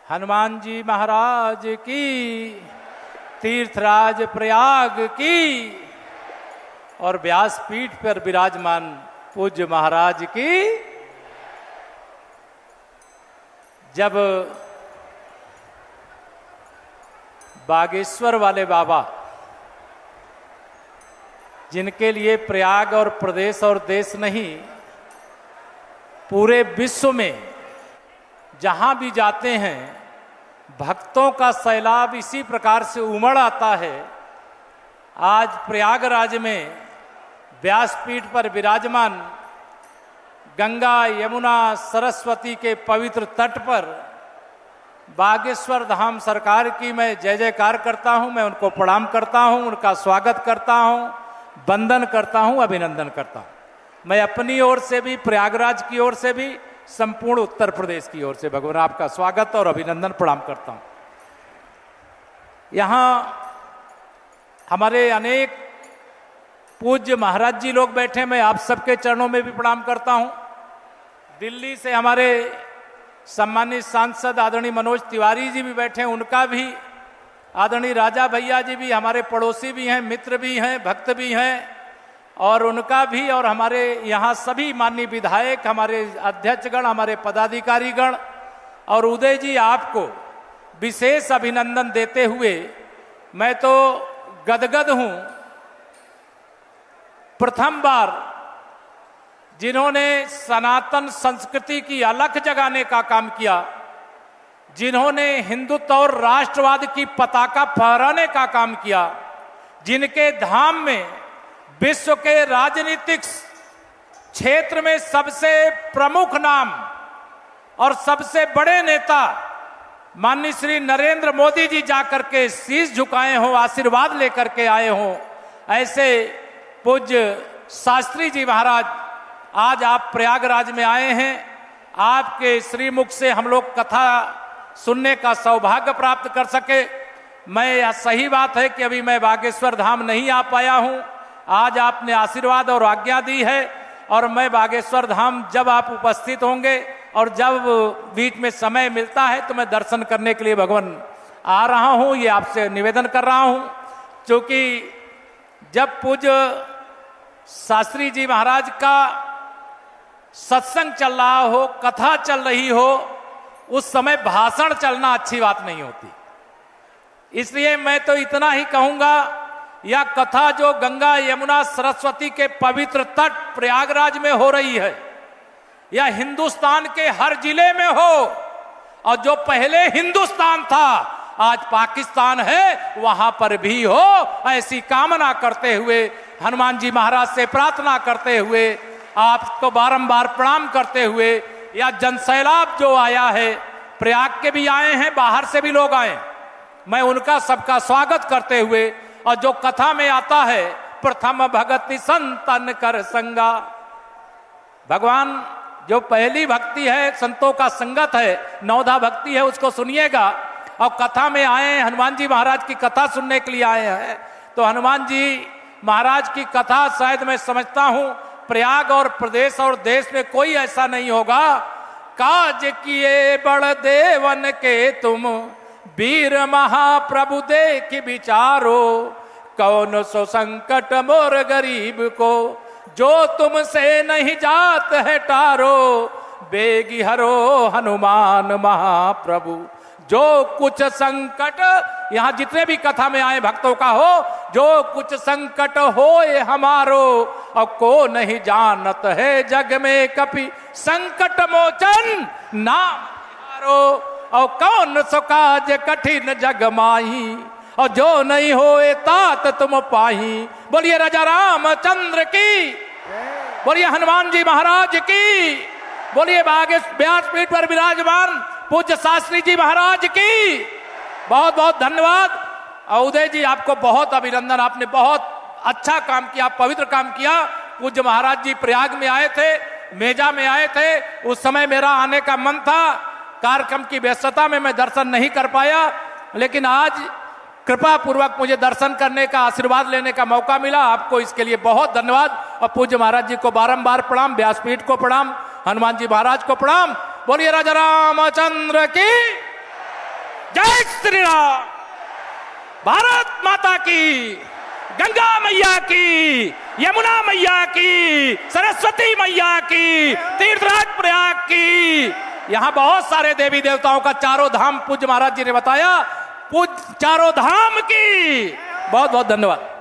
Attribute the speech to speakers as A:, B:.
A: हनुमान जी महाराज की, तीर्थराज प्रयाग की और व्यासपीठ पर विराजमान पूज्य महाराज की। जब बागेश्वर वाले बाबा, जिनके लिए प्रयाग और प्रदेश और देश नहीं, पूरे विश्व में जहां भी जाते हैं भक्तों का सैलाब इसी प्रकार से उमड़ आता है। आज प्रयागराज में व्यासपीठ पर विराजमान गंगा यमुना सरस्वती के पवित्र तट पर बागेश्वर धाम सरकार की मैं जय जयकार करता हूं। मैं उनको प्रणाम करता हूं, उनका स्वागत करता हूं, वंदन करता हूं, अभिनंदन करता हूं। मैं अपनी ओर से भी, प्रयागराज की ओर से भी, संपूर्ण उत्तर प्रदेश की ओर से भगवान आपका स्वागत और अभिनंदन प्रणाम करता हूं। यहां हमारे अनेक पूज्य महाराज जी लोग बैठे, मैं आप सबके चरणों में भी प्रणाम करता हूं। दिल्ली से हमारे सम्मानित सांसद आदरणीय मनोज तिवारी जी भी बैठे हैं, उनका भी, आदरणीय राजा भैया जी भी हमारे पड़ोसी भी हैं, मित्र भी हैं, भक्त भी हैं, और उनका भी, और हमारे यहाँ सभी माननीय विधायक, हमारे अध्यक्षगण, हमारे पदाधिकारीगण, और उदय जी आपको विशेष अभिनंदन देते हुए मैं तो गदगद हूं। प्रथम बार जिन्होंने सनातन संस्कृति की अलख जगाने का काम किया, जिन्होंने हिंदुत्व और राष्ट्रवाद की पताका फहराने का काम किया, जिनके धाम में विश्व के राजनीतिक क्षेत्र में सबसे प्रमुख नाम और सबसे बड़े नेता माननीय श्री नरेंद्र मोदी जी जाकर के शीश झुकाए हों, आशीर्वाद लेकर के आए हों, ऐसे पूज्य शास्त्री जी महाराज आज आप प्रयागराज में आए हैं। आपके श्रीमुख से हम लोग कथा सुनने का सौभाग्य प्राप्त कर सके। मैं, सही बात है कि अभी मैं बागेश्वर धाम नहीं आ पाया हूं। आज आपने आशीर्वाद और आज्ञा दी है और मैं बागेश्वर धाम जब आप उपस्थित होंगे और जब बीच में समय मिलता है तो मैं दर्शन करने के लिए भगवान आ रहा हूं, ये आपसे निवेदन कर रहा हूं। क्योंकि जब पूज्य शास्त्री जी महाराज का सत्संग चल रहा हो, कथा चल रही हो, उस समय भाषण चलना अच्छी बात नहीं होती। इसलिए मैं तो इतना ही कहूंगा, यह कथा जो गंगा यमुना सरस्वती के पवित्र तट प्रयागराज में हो रही है, यह हिंदुस्तान के हर जिले में हो, और जो पहले हिंदुस्तान था आज पाकिस्तान है, वहां पर भी हो, ऐसी कामना करते हुए, हनुमान जी महाराज से प्रार्थना करते हुए, आपको बारंबार प्रणाम करते हुए, यह जनसैलाब जो आया है, प्रयाग के भी आए हैं, बाहर से भी लोग आए, मैं उनका सबका स्वागत करते हुए, और जो कथा में आता है, प्रथम भगति संतन कर संगा, भगवान जो पहली भक्ति है, संतों का संगत है, नवधा भक्ति है, उसको सुनिएगा। और कथा में आए हैं, हनुमान जी महाराज की कथा सुनने के लिए आए हैं, तो हनुमान जी महाराज की कथा शायद मैं समझता हूं प्रयाग और प्रदेश और देश में कोई ऐसा नहीं होगा। काज किए बड़ देवन के तुम, वीर महाप्रभु देख विचारो, कौन सो संकट मोर गरीब को, जो तुमसे नहीं जात है टारो, बेगी हरो हनुमान महाप्रभु, जो कुछ संकट, यहां जितने भी कथा में आए भक्तों का हो, जो कुछ संकट होए हमारो, और को नहीं जानत है जग में कपि, संकट मोचन नाम हारो, और कौन सो काज कठिन जग माही, और जो नहीं होए तात तुम पाही। बोलिए राजा रामचंद्र की, बोलिए हनुमान जी महाराज की, बोलिए व्यासपीठ पर विराजमान पूज्य शास्त्री जी महाराज की। बहुत बहुत धन्यवाद। उदय जी आपको बहुत अभिनंदन, आपने बहुत अच्छा काम किया, पवित्र काम किया। पूज्य महाराज जी प्रयाग में आए थे, मेजा में आए थे, उस समय मेरा आने का मन था, कार्यक्रम की व्यस्तता में मैं दर्शन नहीं कर पाया, लेकिन आज कृपा पूर्वक मुझे दर्शन करने का, आशीर्वाद लेने का मौका मिला। आपको इसके लिए बहुत धन्यवाद। और पूज्य महाराज जी को बारंबार प्रणाम, व्यासपीठ को प्रणाम, हनुमान जी महाराज को प्रणाम। बोलिए राजा रामचंद्र की। जय श्री राम। भारत माता की, गंगा मैया की, यमुना मैया की, सरस्वती मैया की, तीर्थराज प्रयाग की। यहां बहुत सारे देवी देवताओं का चारों धाम पूज्य महाराज जी ने बताया, पूज चारों धाम की। बहुत बहुत धन्यवाद।